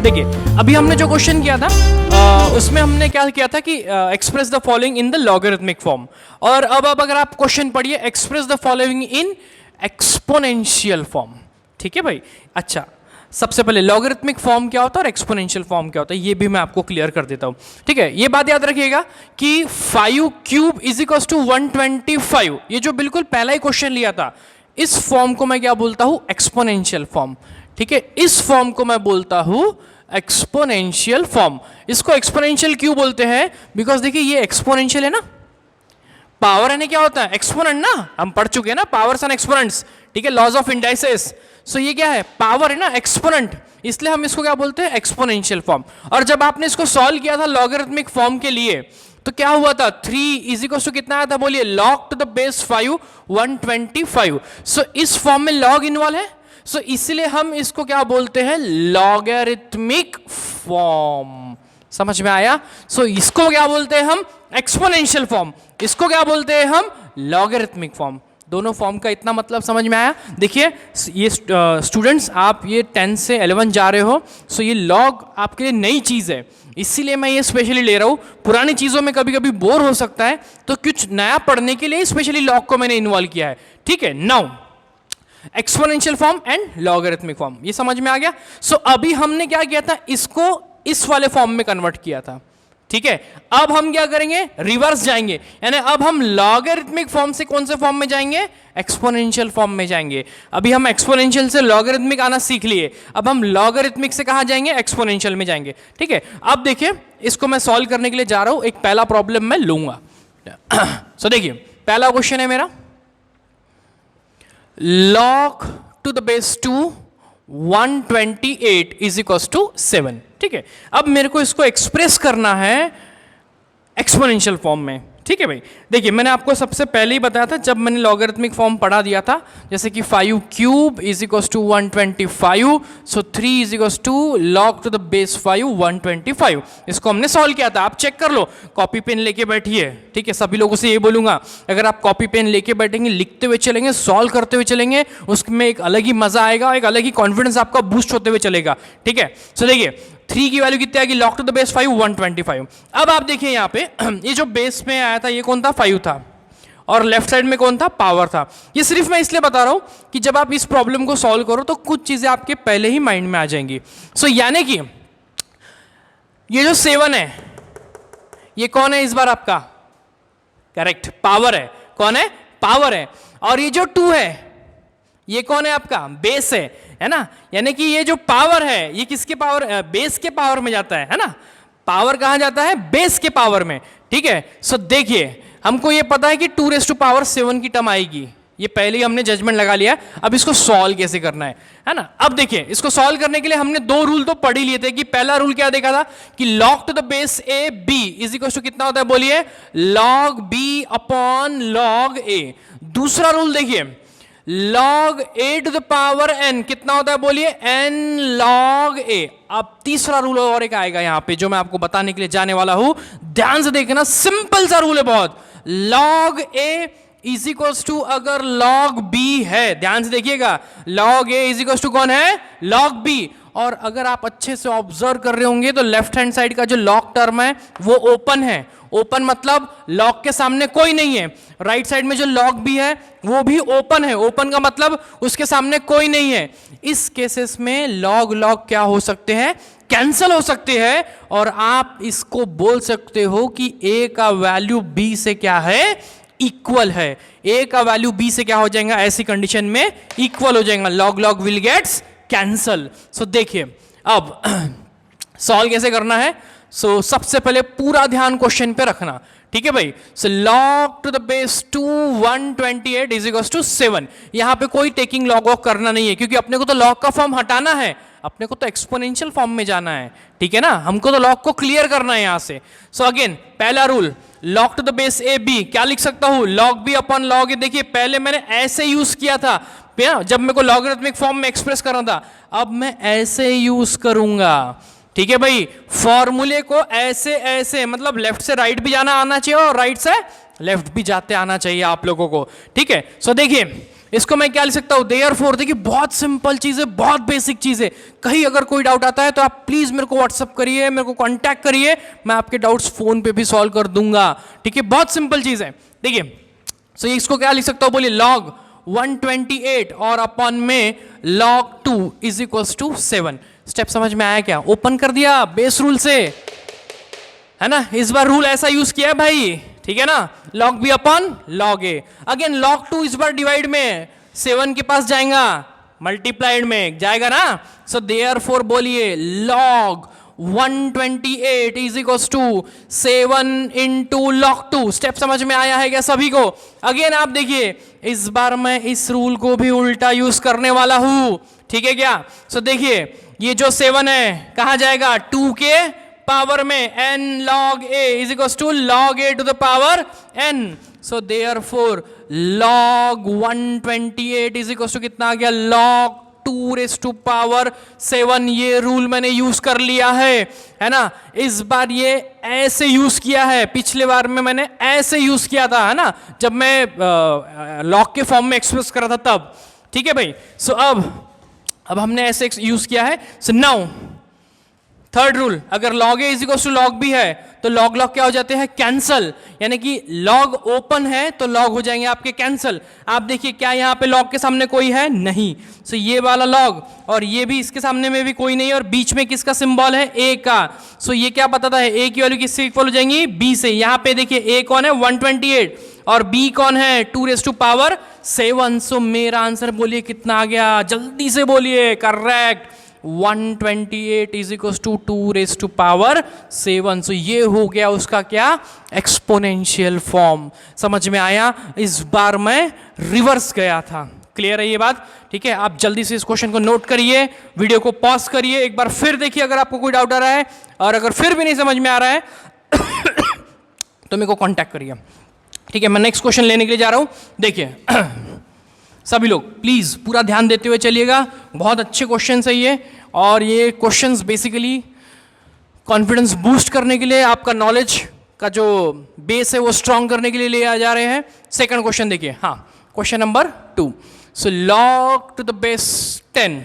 देखिए अभी हमने जो क्वेश्चन किया था उसमें हमने क्या किया था कि express the following in the logarithmic form, और अब अगर आप क्वेश्चन पढ़िए express the following in exponential form. ठीक है भाई। अच्छा, सबसे पहले लॉगरिथमिक फॉर्म क्या होता है और एक्सपोनेंशियल फॉर्म क्या होता है ये भी मैं आपको क्लियर कर देता हूं। ठीक है, ये बात याद रखिएगा कि 5 क्यूब इज इक्वल टू 125, ये जो बिल्कुल पहला ही क्वेश्चन लिया था, इस फॉर्म को मैं क्या बोलता हूं? Exponential form. ठीक है, इस फॉर्म को मैं बोलता हूं एक्सपोनेंशियल फॉर्म। इसको एक्सपोनेंशियल क्यों बोलते हैं? बिकॉज देखिए ये एक्सपोनेंशियल है ना, पावर है ना, क्या होता है? एक्सपोनेंट ना, हम पढ़ चुके हैं ना पावर्स एंड एक्सपोनेंट्स। ठीक है, लॉज ऑफ इंडाइसेस। सो ये क्या है? पावर है ना, एक्सपोनेंट, इसलिए हम इसको क्या बोलते हैं? Exponential form. और जब आपने इसको सॉल्व किया था लॉगरिथमिक फॉर्म के लिए तो क्या हुआ था? 3 इज इक्वल टू कितना आया था? बोलिए, लॉग टू द बेस 5 125। सो इस फॉर्म में लॉग इन्वॉल्व है, सो इसलिए हम इसको क्या बोलते हैं? Logarithmic form. समझ में आया? सो इसको क्या बोलते हैं हम? Exponential form. इसको क्या बोलते हैं हम? Logarithmic form. दोनों फॉर्म का इतना मतलब समझ में आया? देखिए ये स्टूडेंट्स, आप ये 10 से 11 जा रहे हो, सो ये लॉग आपके लिए नई चीज़ है, इसीलिए मैं ये स्पेशली ले रहा हूँ। पुरानी चीज़ों में कभी कभी बोर हो सकता है, तो कुछ नया पढ़ने के लिए स्पेशली लॉग को मैंने इन्वॉल्व किया है। ठीक है, now exponential form and logarithmic form, ये समझ में आ गया? सो अभी हमने क्या किया था? इसको इस वाले फॉर्म में कन्वर्ट किया था। ठीक है, अब हम क्या करेंगे? रिवर्स जाएंगे, यानी अब हम लॉगरिथमिक फॉर्म से कौन से फॉर्म में जाएंगे? एक्सपोनेंशियल फॉर्म में जाएंगे। अभी हम एक्सपोनेंशियल से लॉगरिथमिक आना सीख लिए, अब हम लॉगरिथमिक से कहां जाएंगे? एक्सपोनेंशियल में जाएंगे। ठीक है, अब देखिए इसको मैं सॉल्व करने के लिए जा रहा हूं, एक पहला प्रॉब्लम मैं लूंगा। सो देखिए पहला क्वेश्चन है मेरा, log to the base 2 128 is equals to 7। ठीक है, अब मेरे को इसको एक्सप्रेस करना है एक्सपोनेंशियल फॉर्म में। ठीक है भाई, देखिए मैंने आपको सबसे पहले ही बताया था जब मैंने लॉगरिथमिक फॉर्म पढ़ा दिया था, जैसे कि 5 cube is equals to 125, so 3 is equals to log to the base 5 125। इसको हमने सॉल्व किया था, आप चेक कर लो, कॉपी पेन लेके बैठिए। ठीक है, सभी लोगों से ये बोलूंगा, अगर आप कॉपी पेन लेके बैठेंगे, लिखते हुए चलेंगे, सॉल्व करते हुए चलेंगे, उसमें एक अलग ही मजा आएगा, एक अलग ही कॉन्फिडेंस आपका बूस्ट होते हुए चलेगा। ठीक है, सो देखिए 3 की वैल्यू कितनी आएगी? Log to the base 5 125। अब आप देखिए यहाँ पे ये जो बेस में आया था ये कौन था? 5 था, और लेफ्ट साइड में कौन था? पावर था। ये सिर्फ मैं इसलिए बता रहा हूं कि जब आप इस प्रॉब्लम को सॉल्व करो तो कुछ चीजें आपके पहले ही माइंड में आ जाएंगी। सो यानी कि ये जो 7 है ये कौन है इस बार? आपका करेक्ट, पावर है। कौन है? पावर है। और ये जो 2 है ये कौन है? आपका बेस है ना? यानी कि ये जो पावर है ये किसके पावर? बेस के पावर में जाता है ना? पावर कहां जाता है? बेस के पावर में। ठीक है, सो देखिए हमको ये पता है कि 2 रेज़ टू पावर 7 की टर्म आएगी, ये पहले ही हमने जजमेंट लगा लिया। अब इसको सॉल्व कैसे करना है ना? अब देखिए इसको सॉल्व करने के लिए हमने 2 रूल तो पढ़ ही लिए थे। कि पहला रूल क्या देखा था? कि log to the base a b is equal to कितना होता है? बोलिए, log b upon log a. दूसरा रूल देखिए, log a to the power n कितना होता है? बोलिए, n log a। अब तीसरा रूल और एक आएगा यहां पे जो मैं आपको बताने के लिए जाने वाला हूं, ध्यान से देखना, सिंपल सा रूल है बहुत। log a is equals to अगर log b है, ध्यान से देखिएगा, log a is equals to कौन है? log b। और अगर आप अच्छे से ऑब्जर्व कर रहे होंगे तो लेफ्ट हैंड साइड का जो लॉग टर्म है वो ओपन है। ओपन मतलब लॉग के सामने कोई नहीं है। राइट साइड में जो लॉग भी है वो भी ओपन है। ओपन का मतलब उसके सामने कोई नहीं है। इस केसेस में लॉग लॉग क्या हो सकते हैं? कैंसल हो सकते हैं, और आप इसको बोल सकते हो कि a का वैल्यू b से क्या है? इक्वल है। a का वैल्यू b से क्या हो जाएगा? ऐसी कंडीशन में इक्वल हो जाएगा। Log log will gets cancel. So देखिए अब सॉल्व कैसे करना है। सो सबसे पहले पूरा ध्यान क्वेश्चन पे रखना। ठीक है भाई, so log to the base 2 128 is equals to 7। यहां पे कोई टेकिंग लॉग ऑफ करना नहीं है, क्योंकि अपने को तो लॉग का फॉर्म हटाना है, अपने को तो एक्सपोनेंशियल फॉर्म में जाना है। ठीक है ना, हमको तो लॉग को क्लियर करना है यहां से। सो अगेन पहला rule, log to the base a b, क्या लिख सकता हूं? Log b upon log a. देखिए पहले मैंने ऐसे यूज किया था जब मेरे को लॉगरिथमिक फॉर्म में एक्सप्रेस करना था, अब मैं ऐसे यूज करूंगा। ठीक है भाई, फॉर्मूले को ऐसे ऐसे, मतलब लेफ्ट से राइट भी जाना आना चाहिए और राइट से लेफ्ट भी जाते आना चाहिए आप लोगों को। ठीक है, सो देखिए इसको मैं क्या लिख सकता हूं, देयरफॉर। देखिए बहुत सिंपल चीज है, बहुत बेसिक चीज है। कहीं अगर कोई डाउट आता है तो आप प्लीज मेरे को व्हाट्सअप करिए, मेरे को कांटेक्ट करिए, मैं आपके डाउट्स फोन पे भी सॉल्व कर दूंगा। ठीक है, बहुत सिंपल चीज है। देखिए सो इसको क्या लिख सकता हूं, बोलिए log 128 और अपॉन में log 2 is equal to 7। Step समझ में आया क्या? ओपन कर दिया बेस रूल से, है ना। इस बार रूल ऐसा यूज किया है भाई, ठीक है ना। log b upon log a। Again log 2 इस बार डिवाइड में 7 के पास जाएगा, मल्टीप्लाइड में जाएगा ना। सो देयरफॉर बोलिए log 128 is equal to 7 into log 2। Step समझ में आया है क्या सभी को? अगेन आप देखिए इस बार मैं इस रूल को भी उल्टा यूज करने वाला हूं, ठीक है क्या। सो देखिए ये जो 7 है कहां जाएगा, 2 के पावर में n log a is equal to log a to the power n। So therefore log 128 is equal to कितना आ गया, log 2 रेज टू पावर 7। ये रूल मैंने यूज कर लिया है ना। इस बार ये ऐसे यूज किया है, पिछले बार में मैंने ऐसे यूज किया था, है ना, जब मैं लॉग के फॉर्म में एक्सप्रेस कर रहा था तब। ठीक है भाई। सो अब हमने ऐसे यूज किया है। सो नाउ थर्ड रूल, अगर log a is equal to log b है तो log क्या हो जाते हैं, कैंसल। यानी कि log ओपन है तो log हो जाएंगे आपके कैंसल। आप देखिए क्या यहाँ पे log के सामने कोई है, नहीं। सो ये वाला log और ये भी इसके सामने में भी कोई नहीं, और बीच में किसका सिंबल है, a का। सो ये क्या बताता है, a की वैल्यू किससे इक्वल हो जाएंगी, b से। यहाँ पे देखिए a कौन है, 128, और b कौन है, 2 रेज टू पावर 7। सो मेरा आंसर बोलिए कितना आ गया, जल्दी से बोलिए, correct 128 is equal to 2 raise to power 7। So ये हो गया उसका क्या, एक्सपोनेंशियल फॉर्म। समझ में आया? इस बार मैं रिवर्स गया था। क्लियर है ये बात? ठीक है, आप जल्दी से इस क्वेश्चन को नोट करिए, वीडियो को पॉज करिए, एक बार फिर देखिए अगर आपको कोई डाउट आ रहा है, और अगर फिर भी नहीं समझ में आ रहा है तो मेरे को कांटेक्ट करिए। ठीक है, मैं नेक्स्ट क्वेश्चन लेने के लिए जा रहा हूं। देखिए सभी लोग प्लीज पूरा ध्यान देते हुए चलिएगा, बहुत अच्छे क्वेश्चन है ये, और ये क्वेश्चंस बेसिकली कॉन्फिडेंस बूस्ट करने के लिए, आपका नॉलेज का जो बेस है वो स्ट्रांग करने के लिए ले आ जा रहे हैं। सेकंड क्वेश्चन देखिए, हाँ question number 2। So log to the base 10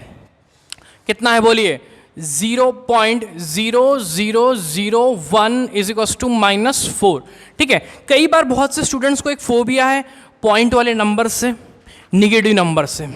कितना है बोलिए, 0.0001 इज इक्वल टू -4। ठीक है, कई बार बहुत से स्टूडेंट्स को एक फोबिया है पॉइंट वाले नंबर से, निगेटिव नंबर से।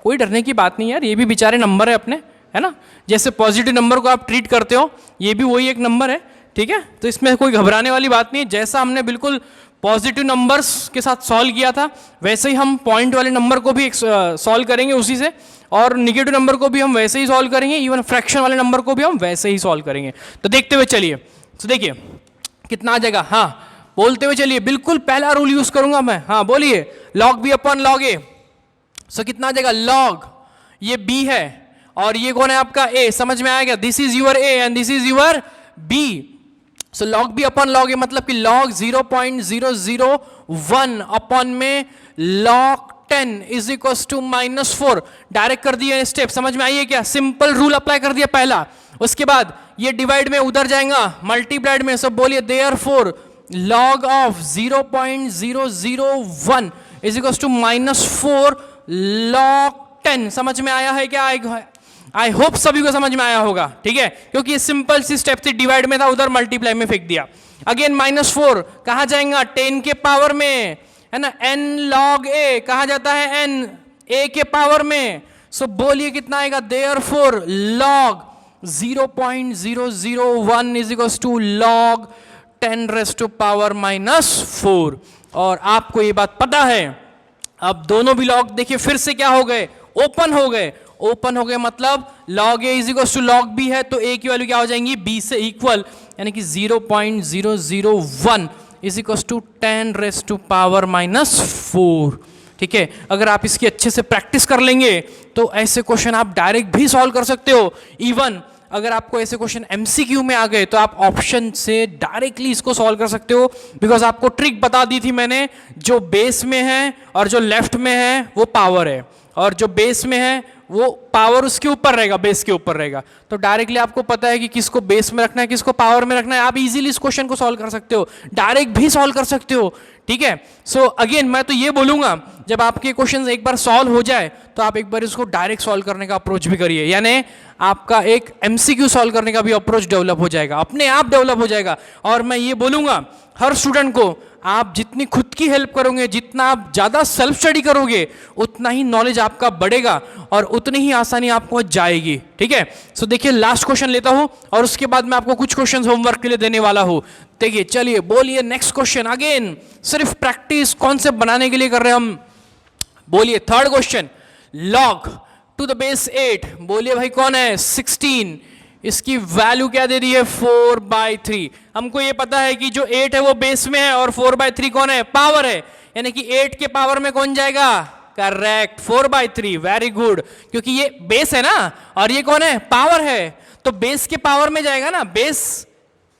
कोई डरने की बात नहीं यार, ये भी बेचारे नंबर है अपने, है ना। जैसे पॉजिटिव नंबर को आप ट्रीट करते हो, ये भी वही एक नंबर है, ठीक है। तो इसमें कोई घबराने वाली बात नहीं है। जैसा हमने बिल्कुल पॉजिटिव नंबर्स के साथ सॉल्व किया था, वैसे ही हम पॉइंट वाले नंबर को भी सॉल्व करेंगे उसी से, और निगेटिव नंबर को भी हम वैसे ही सॉल्व करेंगे, इवन फ्रैक्शन वाले नंबर को भी हम वैसे ही सॉल्व करेंगे। तो देखते हुए चलिए। तो देखिए कितना आ जाएगा, हाँ बोलते हुए चलिए, बिल्कुल पहला रूल यूज करूंगा मैं, हाँ बोलिए, log b upon log a। सो कितना आ जाएगा, log ये b है और ये कौन है आपका a। समझ में आएगा, this is your a and this is your b। So log b upon log a मतलब कि log 0.001 अपॉन में log 10 is equal to -4। Direct कर दिया स्टेप, समझ में आइए क्या, सिंपल रूल अप्लाई कर दिया पहला। उसके बाद ये डिवाइड में उधर जाएगा मल्टीप्लाइड में। सब बोलिए therefore log of 0.001 is equal to -4 log 10। समझ में आया है क्या? आई होप सभी को समझ में आया होगा, ठीक है, क्योंकि ये सिंपल सी स्टेप थी, डिवाइड में था, उधर मल्टीप्लाई में फेंक दिया। अगेन -4 कहां जाएगा, 10 के पावर में, है ना। n log a कहा जाता है, n a के पावर में। सो बोलिए कितना आएगा, therefore log 0.001 is equal to log 10 raise to power -4। और आपको ये बात पता है, अब दोनों भी log देखिए फिर से क्या हो गए, ओपन हो गए। ओपन हो गए मतलब log a is equal to log b है, तो a की वैल्यू क्या हो जाएंगी, b से इक्वल, यानी कि 0.001 is equal to 10 raise to power -4। ठीक है, अगर आप इसकी अच्छे से प्रैक्टिस कर लेंगे तो ऐसे क्वेश्चन आप डायरेक्ट भी सॉल्व कर सकते हो। इवन अगर आपको ऐसे क्वेश्चन एमसीक्यू में आ गए तो आप ऑप्शन से डायरेक्टली इसको सॉल्व कर सकते हो, बिकॉज आपको ट्रिक बता दी थी मैंने, जो बेस में है और जो लेफ्ट में है वो पावर है, और जो बेस में है वो पावर उसके ऊपर रहेगा, बेस के ऊपर रहेगा। तो डायरेक्टली आपको पता है कि किसको बेस में रखना है, किसको पावर में रखना है। आप इजीली इस क्वेश्चन को सॉल्व कर सकते हो, डायरेक्ट भी सॉल्व कर सकते हो, ठीक है। सो अगेन मैं तो ये बोलूंगा, जब आपके क्वेश्चन एक बार सॉल्व हो जाए तो आप एक बार इसको डायरेक्ट सॉल्व करने का अप्रोच भी करिए, यानी आपका एक एमसीक्यू सॉल्व करने का भी अप्रोच डेवलप हो जाएगा, अपने आप डेवलप हो जाएगा। और मैं ये बोलूंगा हर स्टूडेंट को, आप जितनी खुद की हेल्प करोगे, जितना आप ज़्यादा सेल्फ स्टडी करोगे, उतना ही नॉलेज आपका बढ़ेगा और उतनी ही आसानी आपको जाएगी, ठीक है। सो देखिए लास्ट क्वेश्चन लेता हूं और उसके बाद मैं आपको कुछ क्वेश्चन होमवर्क के लिए देने वाला हूं। देखिए चलिए बोलिए नेक्स्ट क्वेश्चन। अगेन सिर्फ प्रैक्टिस कॉन्सेप्ट बनाने के लिए कर रहे हैं हम। बोलिए third question, log to the base 8, बोलिए भाई कौन है, 16। इसकी वैल्यू क्या दे दी है, 4/3। हमको ये पता है कि जो 8 है वो बेस में है और 4/3 कौन है, पावर है, यानी कि 8 के पावर में कौन जाएगा, करेक्ट 4/3। वेरी गुड, क्योंकि ये बेस है ना और ये कौन है, पावर है, तो बेस के पावर में जाएगा ना, बेस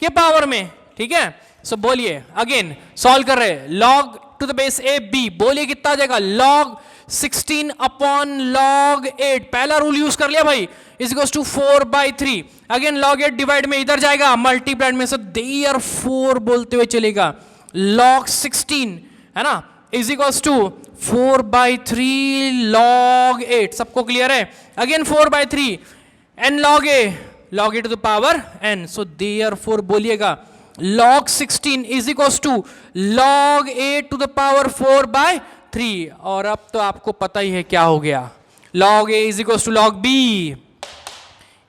के पावर में, ठीक है। सो बोलिए अगेन सॉल्व कर रहे हैं, log to the base a b, बोलिए कितना आ जाएगा, log 16 अपॉन log 8। पहला रूल यूज कर लिया भाई, is equals to 4/3। Again log 8 divide में इधर जाएगा, मल्टीप्लाइड में से देयर 4 बोलते हुए चलेगा, log 16 है ना, इज इक्वल्स टू 4/3 log 8। सबको क्लियर है, again 4/3 n log a to the power n, so there 4 बोलिएगा log 16 is equals to log a to the power 4/3। और अब तो आपको पता ही है क्या हो गया, log a is equals to log b,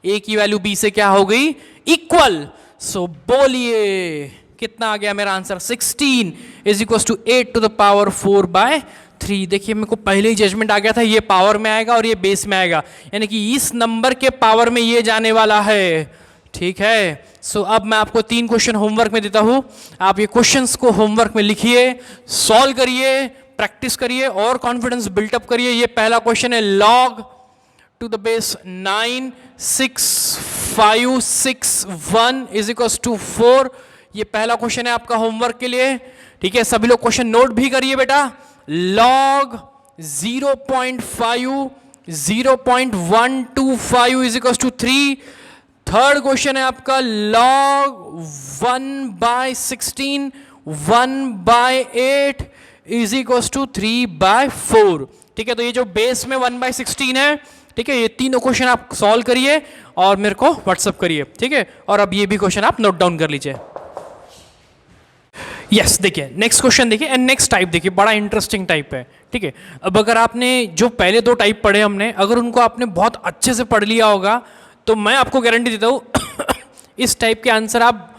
a की वैल्यू b से क्या हो गई, इक्वल। सो बोलिए कितना आ गया मेरा answer, 16 is equals to 8 to the power 4/3। देखिए मेरे को पहले ही जजमेंट आ गया था, ये पावर में आएगा और ये बेस में आएगा, यानी कि इस नंबर के पावर में ये जाने वाला है, ठीक है। सो अब मैं आपको 3 क्वेश्चन होमवर्क में देता हूं, आप ये क्वेश्चंस को होमवर्क में लिखिए, सॉल्व करिए, प्रैक्टिस करिए और कॉन्फिडेंस बिल्टअप करिए। ये पहला क्वेश्चन है, log to the base 9 6 5 6 1 is equals to 4। ये पहला क्वेश्चन है आपका होमवर्क के लिए, ठीक है। सभी लोग क्वेश्चन नोट भी करिए बेटा। log 0.5 0.125 is equals to 3। Third question है आपका, log 1/16 1/8 इज इक्वल्स टू 3/4, ठीक है। तो ये जो बेस में 1/16 है, ठीक है, ये तीनों क्वेश्चन आप सॉल्व करिए और मेरे को व्हाट्सअप करिए, ठीक है। और अब ये भी क्वेश्चन आप नोट डाउन कर लीजिए। यस देखिए नेक्स्ट क्वेश्चन देखिए, एंड नेक्स्ट टाइप देखिए, बड़ा इंटरेस्टिंग टाइप है, ठीक है। अब अगर आपने जो पहले 2 टाइप पढ़े हमने, अगर उनको आपने बहुत अच्छे से पढ़ लिया होगा तो मैं आपको गारंटी देता हूं इस टाइप के आंसर आप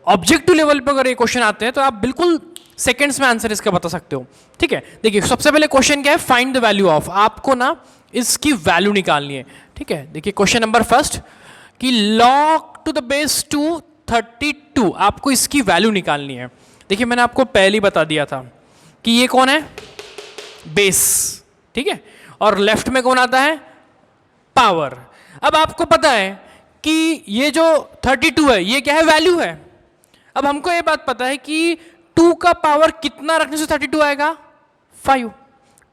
ऑब्जेक्टिव लेवल पर अगर ये क्वेश्चन आते हैं तो आप बिल्कुल सेकंड्स में आंसर इसका बता सकते हो, ठीक है। देखिए सबसे पहले क्वेश्चन क्या है, फाइंड द वैल्यू ऑफ, आपको ना इसकी वैल्यू निकालनी है, ठीक है। देखिए क्वेश्चन नंबर फर्स्ट कि log टू द बेस 232, आपको इसकी वैल्यू निकालनी है। देखिए मैंने आपको पहले ही बता दिया था कि ये कौन है, बेस, ठीक है, और लेफ्ट में कौन आता है, पावर। अब आपको पता है कि ये जो 32 है ये क्या है, वैल्यू है। अब हमको ये बात पता है कि 2 का पावर कितना रखने से 32 आएगा, 5।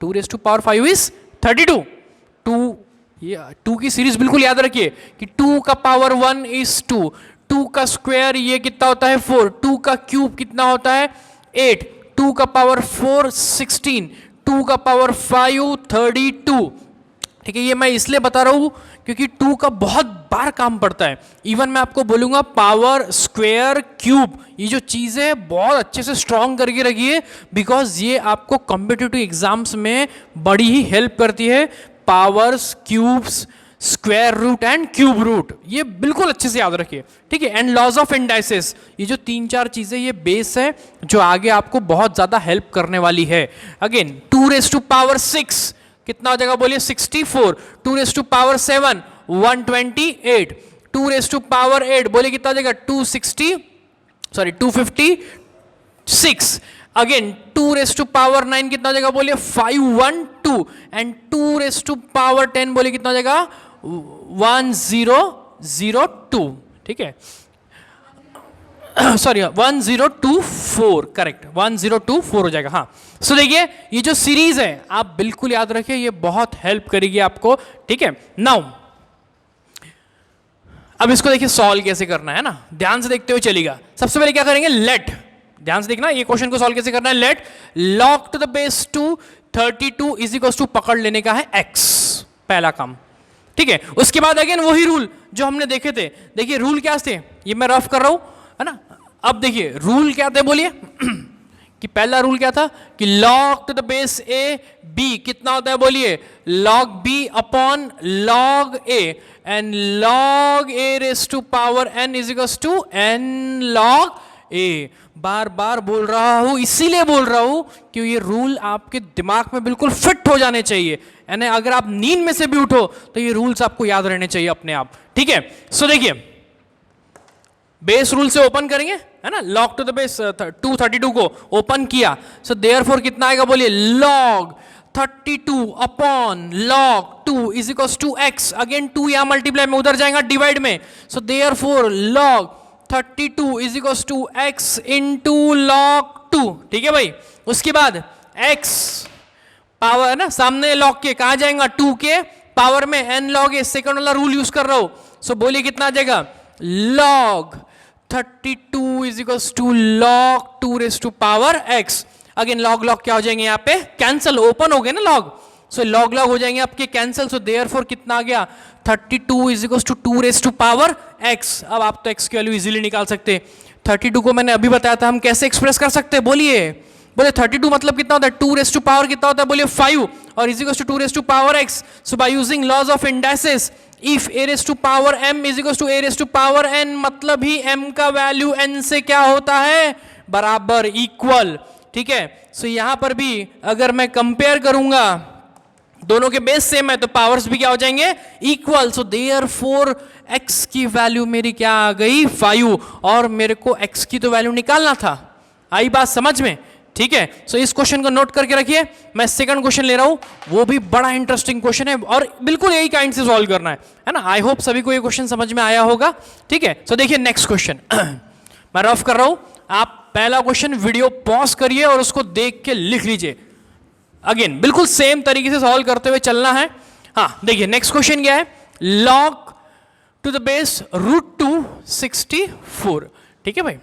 2 raised to power 5 इज 32। 2 की सीरीज बिल्कुल याद रखिए कि 2 का पावर 1 इज 2, 2 का स्क्वायर ये कितना होता है 4, 2 का क्यूब कितना होता है 8, 2 का पावर 4 16, 2 का पावर 5 32, ठीक है। ये मैं इसलिए बता रहा हूं क्योंकि 2 का बहुत बार काम पड़ता है। इवन मैं आपको बोलूंगा पावर, स्क्वायर, क्यूब, ये जो चीज़ें बहुत अच्छे से स्ट्रॉन्ग करके रखिए, बिकॉज ये आपको कॉम्पिटिटिव एग्जाम्स में बड़ी ही हेल्प करती है। Powers, cubes, square root and cube root, ये बिल्कुल अच्छे से याद रखिए, ठीक है। एंड लॉज ऑफ इंडाइसेस, ये जो 3-4 चीज़ें, ये बेस है जो आगे आपको बहुत ज़्यादा हेल्प करने वाली है। अगेन 2 raised to power 6 कितना हो जाएगा बोलिए 64, 2 raised to power 7 128, 2 raised to power 8 बोलिए कितना हो जाएगा 256, अगेन 2 raised to power 9 कितना हो जाएगा बोलिए 512, एंड 2 raised to power 10 बोलिए कितना हो जाएगा 1002, ठीक है। सॉरी 1024, करेक्ट 1024 हो जाएगा। हाँ, सो देखिए ये जो सीरीज है आप बिल्कुल याद रखिए, ये बहुत हेल्प करेगी आपको, ठीक है। नाउ अब इसको देखिए सॉल्व कैसे करना है ना, ध्यान से देखते हुए चलेगा। सबसे पहले क्या करेंगे, लेट, ध्यान से देखना ये क्वेश्चन को सॉल्व कैसे करना है। Let log to the base 2 32 is equal to पकड़ लेने का है x, पहला काम, ठीक है। उसके बाद अगेन वही रूल जो हमने देखे थे। देखिए रूल क्या थे, ये मैं रफ कर रहा हूं, है ना। अब देखिए रूल क्या थे, बोलिए कि पहला रूल क्या था कि log to the base a b कितना होता है, बोलिए log b upon log a, and log a raise to power n is equal to n log a। बार बार बोल रहा हूं, इसीलिए बोल रहा हूं कि ये रूल आपके दिमाग में बिल्कुल फिट हो जाने चाहिए, यानी अगर आप नींद में से भी उठो तो ये रूल्स आपको याद रहने चाहिए अपने आप, ठीक है। सो देखिए बेस रूल से ओपन करेंगे, है ना, log टू द बेस 232 को ओपन किया, सो देयरफॉर कितना आएगा, बोलिए log 32 upon log 2 is equal to x, again 2 यहां मल्टीप्लाई में उधर जाएगा डिवाइड में, so therefore log 32 is equal to x into log 2, ठीक है भाई। उसके बाद x पावर है ना, सामने log के कहा जाएगा 2 के पावर में n log a, सेकंड वाला रूल यूज कर रहा हूं, सो बोलिए कितना आ जाएगा, log 32 is equal to log 2 raise to power x, again log log क्या हो जाएंगे यहाँ पे कैंसल, ओपन हो गए ना log, सो log log हो जाएंगे आपके कैंसल, सो देयरफॉर कितना आ गया 32 is equal to 2 raise to power x। अब आप तो x की वैल्यू इजीली निकाल सकते हैं। 32 को मैंने अभी बताया था हम कैसे एक्सप्रेस कर सकते हैं, बोलिए 32 मतलब कितना होता है, 2 रेस टू पावर कितना होता है, बोलिए 5, और is equal to 2 raise to power x। So by using laws of indices, if a raise to power m is equal to a raise to power n, मतलब ही m का value n से क्या होता है, बराबर, इक्वल, ठीक है। सो यहां पर भी अगर मैं कंपेयर करूंगा, दोनों के बेस सेम है तो पावर्स भी क्या हो जाएंगे, इक्वल, सो देयरफॉर x की वैल्यू मेरी क्या आ गई, 5, और मेरे को x की तो वैल्यू निकालना था। आई बात समझ में, ठीक है। सो इस क्वेश्चन को नोट करके रखिए। मैं सेकंड क्वेश्चन ले रहा हूं, वो भी बड़ा इंटरेस्टिंग क्वेश्चन है और बिल्कुल यही काइंड से सॉल्व करना है ना। आई होप सभी को ये क्वेश्चन समझ में आया होगा, ठीक है। सो देखिए नेक्स्ट क्वेश्चन मैं रफ कर रहा हूं, आप पहला क्वेश्चन वीडियो पॉज करिए और उसको देख के लिख लीजिए। अगेन बिल्कुल सेम तरीके से सॉल्व करते हुए चलना है। हाँ देखिए नेक्स्ट क्वेश्चन क्या है, log टू द बेस √2 64, ठीक है भाई।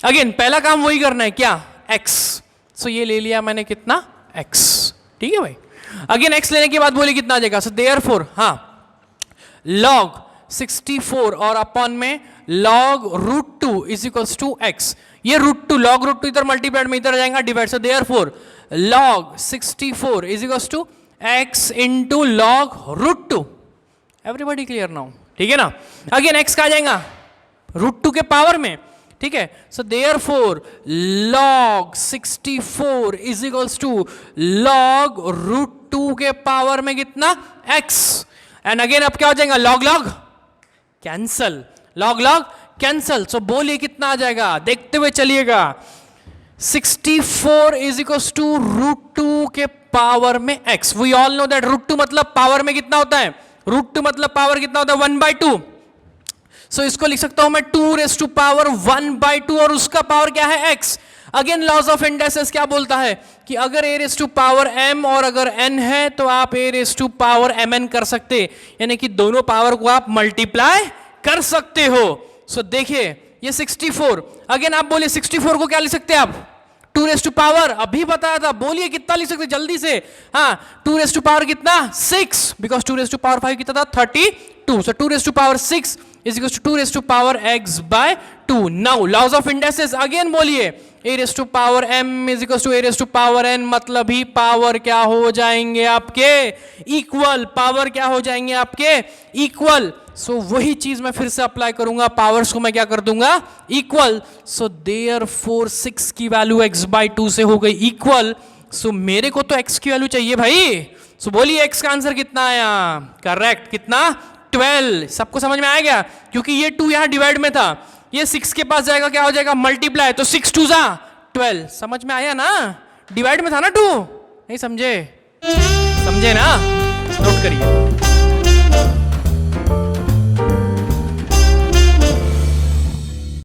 अगेन पहला काम वही करना है, क्या, x, सो ये ले लिया मैंने कितना, x, ठीक है भाई। अगेन x लेने के बाद बोलिए कितना आ जाएगा, सो देयरफॉर हाँ log 64 और अपॉन में log √2 is equals to x, ये √2 log √2 इधर मल्टीप्लाइड में इधर जाएगा divide, so therefore log 64 is equals to x into log √2। Everybody clear now, ठीक है ना। अगेन x का आ जाएगा √2 के पावर में, ठीक है। So therefore log 64 is equals to log √2 के पावर में कितना, x, एंड अगेन अब क्या हो जाएगा, log log cancel, log log cancel, so बोलिए कितना आ जाएगा, देखते हुए चलिएगा। 64 इज इक्वल्स टू √2 के पावर में x, we all know that √2 मतलब पावर में कितना होता है, √2 मतलब पावर कितना होता है, 1/2, सो इसको लिख सकता हूं मैं 2 रेस टू पावर 1/2, और उसका पावर क्या है, x। Again laws of indices क्या बोलता है कि अगर a raise to power m और अगर n है तो आप a raise to power mn कर सकते, यानी कि दोनों पावर को आप मल्टीप्लाई कर सकते हो। सो देखिए ये 64, अगेन आप बोलिए 64 को क्या लिख सकते हैं आप, 2 रेस टू पावर, अभी बताया था, बोलिए कितना लिख सकते जल्दी से, हाँ 2 रेस टू पावर कितना, 6, बिकॉज 2 रेस टू पावर 5 कितना था, 32, so 2 raise to power 6 is equals to 2 raised to power x by 2. Now laws of indices again बोलिए, a raised to power m is equals to a raised to power n, मतलब ही power क्या हो जाएंगे आपके, equal, power क्या हो जाएंगे आपके, इक्वल। सो वही चीज मैं फिर से अप्लाई करूंगा, पावर्स को मैं क्या कर दूंगा, इक्वल। सो देयरफॉर 6 की वैल्यू x by 2 से हो गई इक्वल, सो मेरे को तो x की वैल्यू चाहिए भाई। सो बोलिए x का आंसर कितना आया, करेक्ट, कितना, 12। सबको समझ में आ गया, क्योंकि ये 2 यहां डिवाइड में था, ये 6 के पास जाएगा क्या हो जाएगा, मल्टीप्लाई, तो 6 2 जा 12, समझ में आया ना, डिवाइड में था ना 2, नहीं समझे, समझे ना, नोट करिए।